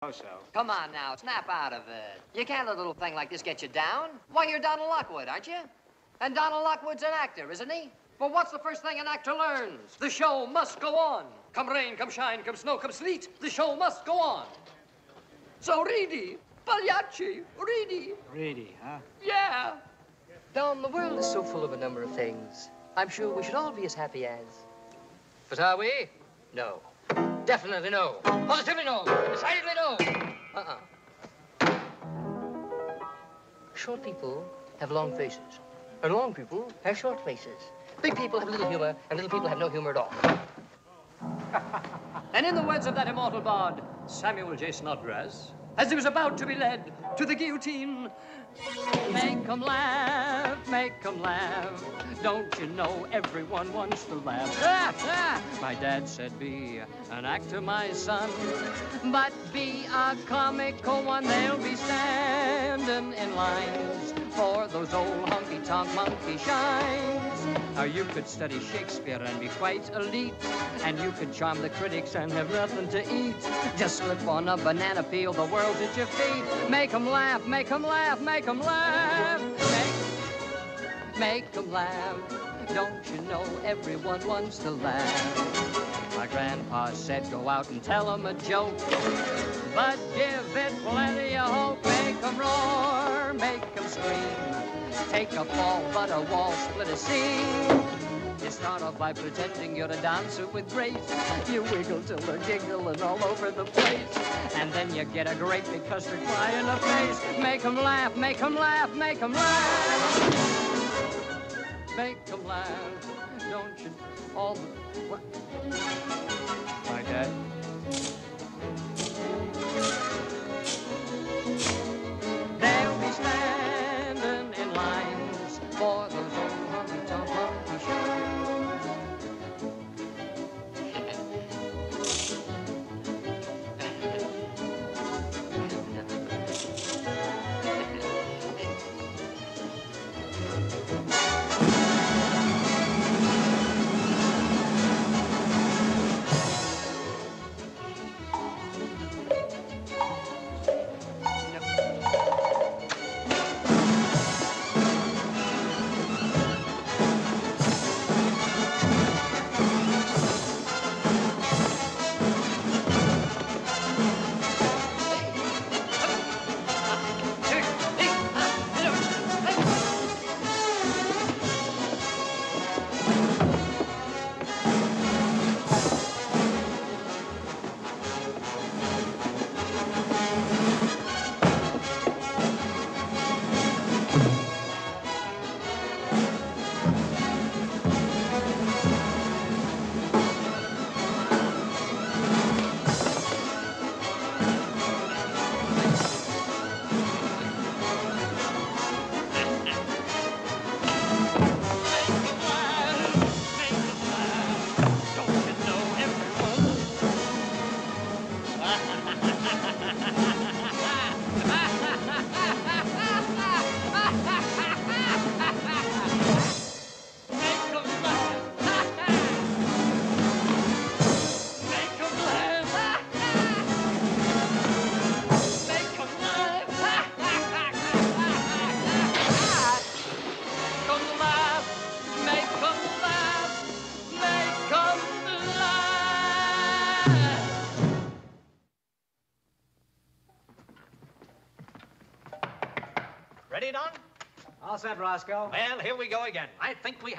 Oh, so. Come on now, snap out of it. You can't let a little thing like this get you down. Why, you're Donald Lockwood, aren't you? And Donald Lockwood's an actor, isn't he? Well, what's the first thing an actor learns? The show must go on. Come rain, come shine, come snow, come sleet, the show must go on. So Reedy, Pagliacci, Reedy. Reedy, huh? Yeah. Don, the world is so full of a number of things. I'm sure we should all be as happy as. But are we? No. Definitely no. Positively no. Decidedly no. Short people have long faces. And long people have short faces. Big people have little humor, and little people have no humor at all. And in the words of that immortal bard, Samuel J. Snodgrass, as he was about to be led to the guillotine, make 'em laugh, make 'em laugh. Don't you know everyone wants to laugh? My dad said, be an actor, my son, but be a comical one. They'll be standing in lines for those old honky-tonk monkey shines. Now you could study Shakespeare and be quite elite, and you could charm the critics and have nothing to eat. Just slip on a banana peel, the world's at your feet. Make 'em laugh, make 'em laugh, make 'em laugh. Make 'em laugh. Don't you know everyone wants to laugh? My grandpa said go out and tell 'em a joke, but give it plenty of hope. Make 'em roar, make 'em scream. Take a fall, but a wall, split a seam. You start off by pretending you're a dancer with grace. You wiggle till they're giggling all over the place. And then you get a great big custard pie in the face. Make 'em laugh, make 'em laugh, make 'em laugh. Make 'em laugh. Don't you all the... What? My dad? They'll be standing in lines for those old honky-tonk monkey shows. Ready, Don? All set, Roscoe. Well, here we go again. I think we